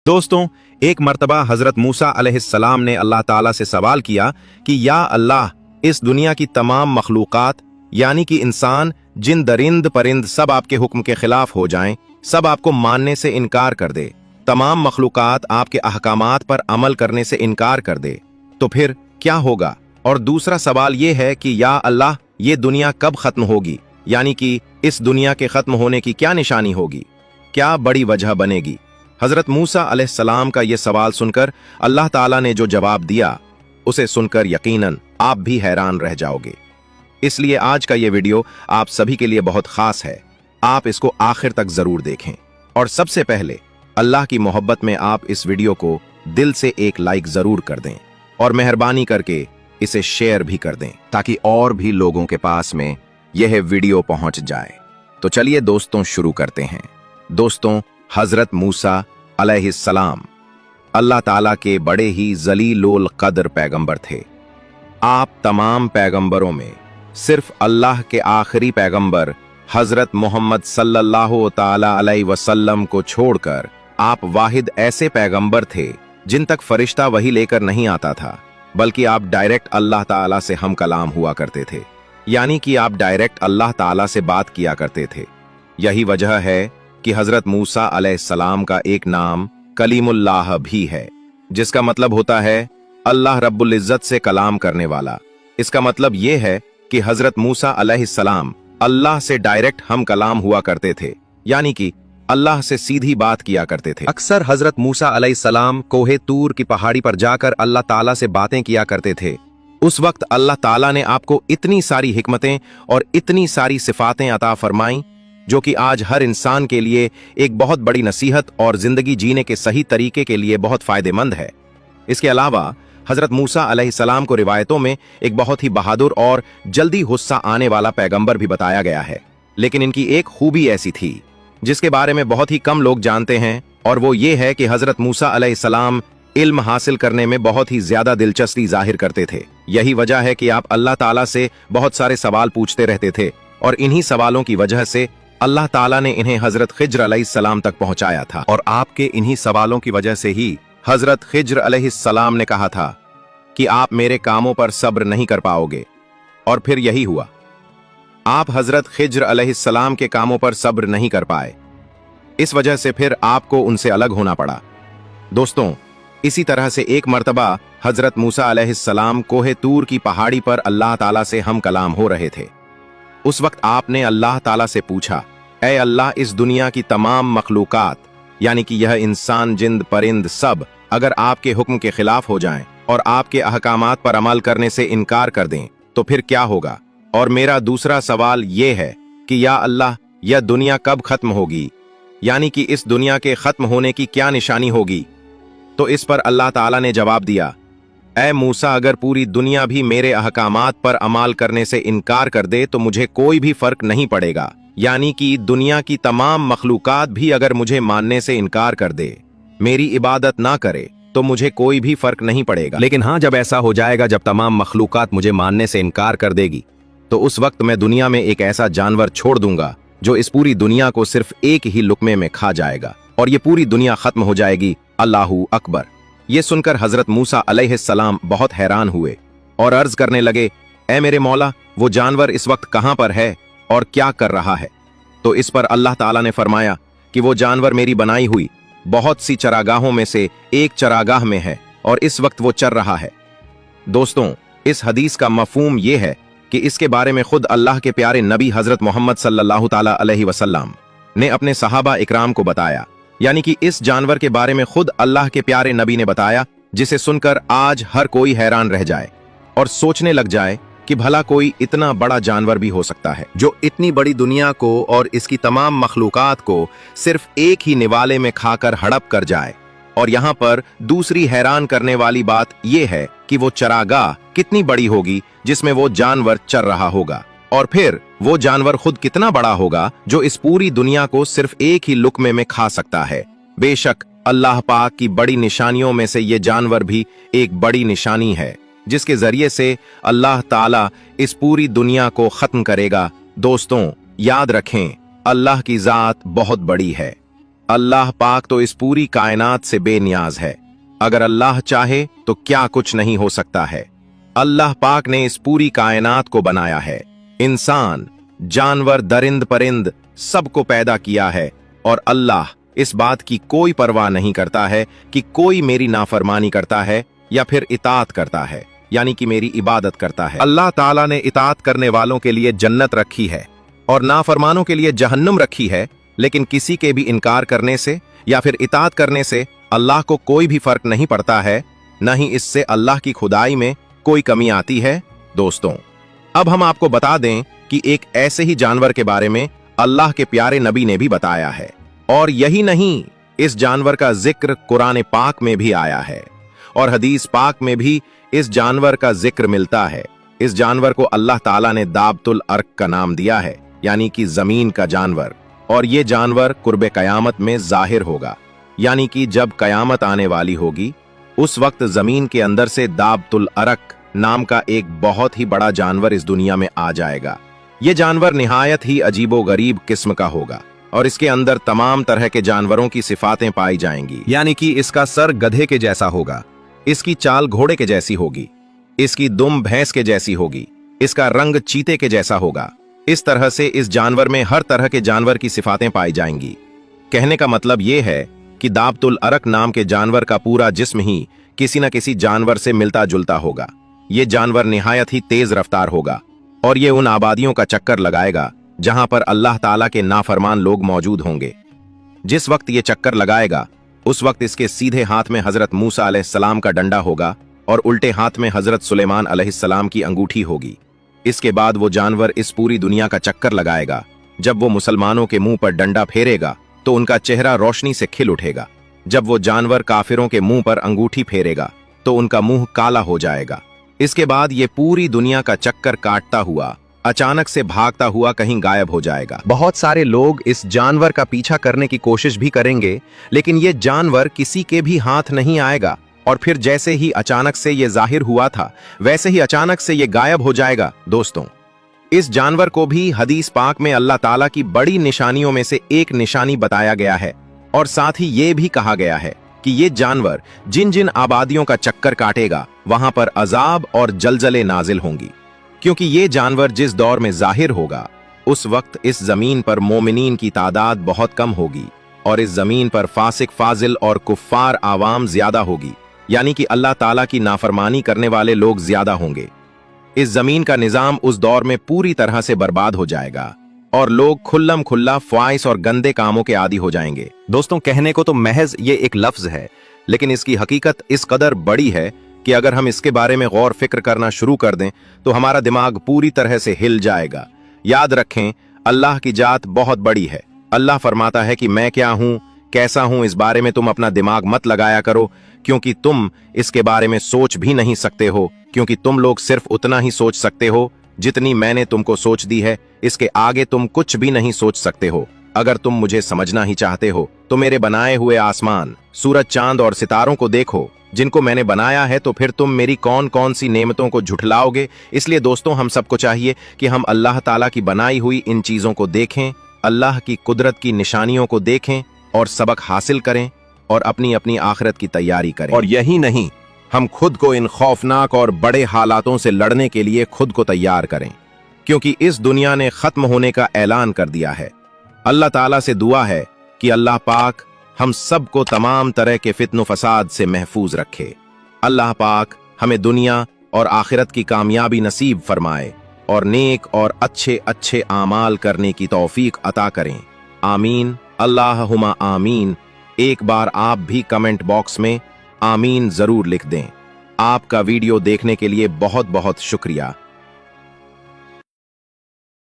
दोस्तों, एक मर्तबा हजरत मूसा अलैहिस्सलाम ने अल्लाह ताला से सवाल किया कि या अल्लाह, इस दुनिया की तमाम मखलूकात यानी कि इंसान, जिन दरिंद परिंद सब आपके हुक्म के खिलाफ हो जाएं, सब आपको मानने से इनकार कर दे, तमाम मखलूकात आपके अहकामात पर अमल करने से इनकार कर दे, तो फिर क्या होगा? और दूसरा सवाल ये है कि या अल्लाह, ये दुनिया कब खत्म होगी, यानी कि इस दुनिया के खत्म होने की क्या निशानी होगी, क्या बड़ी वजह बनेगी? हजरत मूसा अलैहिस्सलाम का ये सवाल सुनकर अल्लाह ताला ने जो जवाब दिया, उसे सुनकर यकीनन आप भी हैरान रह जाओगे। इसलिए आज का ये वीडियो आप सभी के लिए बहुत खास है। आप इसको आखिर तक जरूर देखें। और सबसे पहले अल्लाह की मोहब्बत में आप इस वीडियो को दिल से एक लाइक जरूर कर दें और मेहरबानी करके इसे शेयर भी कर दें ताकि और भी लोगों के पास में यह वीडियो पहुंच जाए। तो चलिए दोस्तों, शुरू करते हैं। दोस्तों, हजरत मूसा अलैहिस्सलाम अल्लाह ताला के बड़े ही जलीलुल कद्र पैगंबर थे। आप तमाम पैगंबरों में सिर्फ अल्लाह के आखिरी पैगंबर हजरत मोहम्मद सल्लल्लाहु ताला अलैहि वसल्लम को छोड़कर आप वाहिद ऐसे पैगंबर थे जिन तक फरिश्ता वही लेकर नहीं आता था, बल्कि आप डायरेक्ट अल्लाह ताला से हम कलाम हुआ करते थे, यानी कि आप डायरेक्ट अल्लाह ताला से बात किया करते थे। यही वजह है कि हजरत मूसा अलैहिस्सलाम का एक नाम कलीमुल्लाह भी है, जिसका मतलब होता है अल्लाह रब्बुल इज्जत से कलाम करने वाला। इसका मतलब यह है कि हजरत मूसा अलैहिस्सलाम अल्लाह से डायरेक्ट हम कलाम हुआ करते थे, यानी कि अल्लाह से सीधी बात किया करते थे। अक्सर हजरत मूसा अलैहिस्सलाम कोहे तूर की पहाड़ी पर जाकर अल्लाह ताला से बातें किया करते थे। उस वक्त अल्लाह ताला ने आपको इतनी सारी हिकमतें और इतनी सारी सिफातें अता फरमाईं जो कि आज हर इंसान के लिए एक बहुत बड़ी नसीहत और जिंदगी जीने के सही तरीके के लिए बहुत फायदेमंद है। इसके अलावा हजरत मूसा अलैहिस्सलाम को रिवायतों में एक बहुत ही बहादुर और जल्दी गुस्सा आने वाला पैगंबर भी बताया गया है, लेकिन इनकी एक खूबी ऐसी थी जिसके बारे में बहुत ही कम लोग जानते हैं, और वो ये है कि हजरत मूसा अलैहिस्सलाम इल्म हासिल करने में बहुत ही ज्यादा दिलचस्पी जाहिर करते थे। यही वजह है कि आप अल्लाह ताला से बहुत सारे सवाल पूछते रहते थे, और इन्हीं सवालों की वजह से अल्लाह ताला ने इन्हें हजरत खिज्र अलैहिस्सलाम तक पहुंचाया था। और आपके इन्हीं सवालों की वजह से ही हजरत खिज्र अलैहिस्सलाम ने कहा था कि आप मेरे कामों पर सब्र नहीं कर पाओगे, और फिर यही हुआ। आप हजरत खिज्र अलैहिस्सलाम के कामों पर सब्र नहीं कर पाए, इस वजह से फिर आपको उनसे अलग होना पड़ा। दोस्तों, इसी तरह से एक मर्तबा हजरत मूसा अलैहिस्सलाम कोहे तूर की पहाड़ी पर अल्लाह ताला से हम कलाम हो रहे थे। उस वक्त आपने अल्लाह ताला से पूछा, ऐ अल्लाह, इस दुनिया की तमाम मखलूकात यानी कि यह इंसान, जिंद, परिंद सब अगर आपके हुक्म के खिलाफ हो जाएं और आपके अहकामात पर अमल करने से इनकार कर दें, तो फिर क्या होगा? और मेरा दूसरा सवाल ये है कि या अल्लाह, यह दुनिया कब खत्म होगी, यानी कि इस दुनिया के खत्म होने की क्या निशानी होगी? तो इस पर अल्लाह ताला ने जवाब दिया, ऐ मूसा, अगर पूरी दुनिया भी मेरे अहकामात पर अमल करने से इनकार कर दे तो मुझे कोई भी फर्क नहीं पड़ेगा, यानी कि दुनिया की तमाम मखलूकात भी अगर मुझे मानने से इनकार कर दे, मेरी इबादत ना करे, तो मुझे कोई भी फर्क नहीं पड़ेगा। लेकिन हाँ, जब ऐसा हो जाएगा, जब तमाम मखलूकात मुझे मानने से इनकार कर देगी, तो उस वक्त मैं दुनिया में एक ऐसा जानवर छोड़ दूंगा जो इस पूरी दुनिया को सिर्फ एक ही लुकमे में खा जाएगा, और ये पूरी दुनिया खत्म हो जाएगी। अल्लाहू अकबर। ये सुनकर हजरत मूसा अलैहिस्सलाम बहुत हैरान हुए और अर्ज करने लगे, ऐ मेरे मौला, वो जानवर इस वक्त कहां पर है और क्या कर रहा है? तो इस पर अल्लाह ताला ने फरमाया कि वो जानवर मेरी बनाई हुई बहुत सी चरागाहों में से एक चरागाह में है और इस वक्त वो चर रहा है। दोस्तों, इस हदीस का मफहूम ये है कि इसके बारे में खुद अल्लाह के प्यारे नबी हजरत मोहम्मद सल्लल्लाहु ताला अलैहि वसल्लम ने अपने सहाबा इकराम को बताया, यानी कि इस जानवर के बारे में खुद अल्लाह के प्यारे नबी ने बताया, जिसे सुनकर आज हर कोई हैरान रह जाए और सोचने लग जाए कि भला कोई इतना बड़ा जानवर भी हो सकता है जो इतनी बड़ी दुनिया को और इसकी तमाम मखलूकात को सिर्फ एक ही निवाले में खाकर हड़प कर जाए। और यहाँ पर दूसरी हैरान करने वाली बात यह है कि वो चरागाह कितनी बड़ी होगी जिसमें वो जानवर चर रहा होगा, और फिर वो जानवर खुद कितना बड़ा होगा जो इस पूरी दुनिया को सिर्फ एक ही लुकमे में खा सकता है। बेशक अल्लाह पाक की बड़ी निशानियों में से ये जानवर भी एक बड़ी निशानी है, जिसके जरिए से अल्लाह ताला इस पूरी दुनिया को खत्म करेगा। दोस्तों, याद रखें, अल्लाह की जात बहुत बड़ी है। अल्लाह पाक तो इस पूरी कायनात से बेनियाज है। अगर अल्लाह चाहे तो क्या कुछ नहीं हो सकता है। अल्लाह पाक ने इस पूरी कायनात को बनाया है, इंसान, जानवर, दरिंद परिंद सबको पैदा किया है, और अल्लाह इस बात की कोई परवाह नहीं करता है कि कोई मेरी नाफरमानी करता है या फिर इताअत करता है, यानी कि मेरी इबादत करता है। अल्लाह ताला ने इताअत करने वालों के लिए जन्नत रखी है और नाफरमानों के लिए जहन्नुम रखी है, लेकिन किसी के भी इनकार करने से या फिर इताअत करने से अल्लाह को कोई भी फर्क नहीं पड़ता है, न ही इससे अल्लाह की खुदाई में कोई कमी आती है। दोस्तों, अब हम आपको बता दें कि एक ऐसे ही जानवर के बारे में अल्लाह के प्यारे नबी ने भी बताया है, और यही नहीं, इस जानवर का जिक्र कुरान पाक में भी आया है और हदीस पाक में भी इस जानवर का जिक्र मिलता है। इस जानवर को अल्लाह ताला ने दाबतुल अर्क का नाम दिया है, यानी कि जमीन का जानवर, और ये जानवर कुर्बे कयामत में जाहिर होगा, यानी कि जब कयामत आने वाली होगी उस वक्त जमीन के अंदर से दाबतुल अर्क नाम का एक बहुत ही बड़ा जानवर इस दुनिया में आ जाएगा। ये जानवर निहायत ही अजीबो गरीब किस्म का होगा और इसके अंदर तमाम तरह के जानवरों की सिफातें पाई जाएंगी, यानी कि इसका सर गधे के जैसा होगा, इसकी चाल घोड़े के जैसी होगी, इसकी दुम भैंस के जैसी होगी, इसका रंग चीते के जैसा होगा। इस तरह से इस जानवर में हर तरह के जानवर की सिफातें पाई जाएंगी। कहने का मतलब यह है कि दाबतुल अर्क नाम के जानवर का पूरा जिस्म ही किसी न किसी जानवर से मिलता जुलता होगा। ये जानवर निहायत ही तेज रफ्तार होगा और ये उन आबादियों का चक्कर लगाएगा जहां पर अल्लाह ताला के नाफरमान लोग मौजूद होंगे। जिस वक्त ये चक्कर लगाएगा उस वक्त इसके सीधे हाथ में हजरत मूसा अलैहिस्सलाम का डंडा होगा और उल्टे हाथ में हजरत सुलेमान अलैहिस्सलाम की अंगूठी होगी। इसके बाद वो जानवर इस पूरी दुनिया का चक्कर लगाएगा। जब वो मुसलमानों के मुंह पर डंडा फेरेगा तो उनका चेहरा रोशनी से खिल उठेगा। जब वो जानवर काफिरों के मुंह पर अंगूठी फेरेगा तो उनका मुंह काला हो जाएगा। इसके बाद ये पूरी दुनिया का चक्कर काटता हुआ अचानक से भागता हुआ कहीं गायब हो जाएगा। बहुत सारे लोग इस जानवर का पीछा करने की कोशिश भी करेंगे, लेकिन ये जानवर किसी के भी हाथ नहीं आएगा और फिर जैसे ही अचानक से ये जाहिर हुआ था वैसे ही अचानक से ये गायब हो जाएगा। दोस्तों, इस जानवर को भी हदीस पाक में अल्लाह ताला की बड़ी निशानियों में से एक निशानी बताया गया है और साथ ही ये भी कहा गया है कि ये जानवर जिन जिन आबादियों का चक्कर काटेगा वहां पर अजाब और जलजले नाजिल होंगी, क्योंकि ये जानवर जिस दौर में जाहिर होगा उस वक्त इस जमीन पर मोमिनीन की तादाद बहुत कम होगी और इस जमीन पर फासिक फाजिल और कुफ्फार आवाम ज्यादा होगी, यानी कि अल्लाह ताला की नाफरमानी करने वाले लोग ज्यादा होंगे। इस जमीन का निजाम उस दौर में पूरी तरह से बर्बाद हो जाएगा और लोग खुल्लम खुल्ला ख्वाहिश और गंदे कामों के आदी हो जाएंगे। दोस्तों, कहने को तो महज ये एक लफ्ज है, लेकिन इसकी हकीकत इस कदर बड़ी है कि अगर हम इसके बारे में गौर फिक्र करना शुरू कर दें तो हमारा दिमाग पूरी तरह से हिल जाएगा। याद रखें, अल्लाह की जात बहुत बड़ी है। अल्लाह फरमाता है कि मैं क्या हूं, कैसा हूं, इस बारे में तुम अपना दिमाग मत लगाया करो, क्योंकि तुम इसके बारे में सोच भी नहीं सकते हो, क्योंकि तुम लोग सिर्फ उतना ही सोच सकते हो जितनी मैंने तुमको सोच दी है। इसके आगे तुम कुछ भी नहीं सोच सकते हो। अगर तुम मुझे समझना ही चाहते हो तो मेरे बनाए हुए आसमान, सूरज, चांद और सितारों को देखो जिनको मैंने बनाया है, तो फिर तुम मेरी कौन कौन सी नेमतों को झुठलाओगे। इसलिए दोस्तों, हम सबको चाहिए कि हम अल्लाह ताला की बनाई हुई इन चीजों को देखें, अल्लाह की कुदरत की निशानियों को देखें और सबक हासिल करें और अपनी अपनी आखिरत की तैयारी करें। और यही नहीं, हम खुद को इन खौफनाक और बड़े हालातों से लड़ने के लिए खुद को तैयार करें, क्योंकि इस दुनिया ने खत्म होने का ऐलान कर दिया है। अल्लाह ताला से दुआ है कि अल्लाह पाक हम सबको तमाम तरह के फित्न फसाद से महफूज रखे। अल्लाह पाक हमें दुनिया और आखिरत की कामयाबी नसीब फरमाए और नेक और अच्छे अच्छे आमाल करने की तौफीक अता करें। आमीन, अल्लाहुम्मा आमीन। एक बार आप भी कमेंट बॉक्स में आमीन जरूर लिख दें। आपका वीडियो देखने के लिए बहुत बहुत शुक्रिया।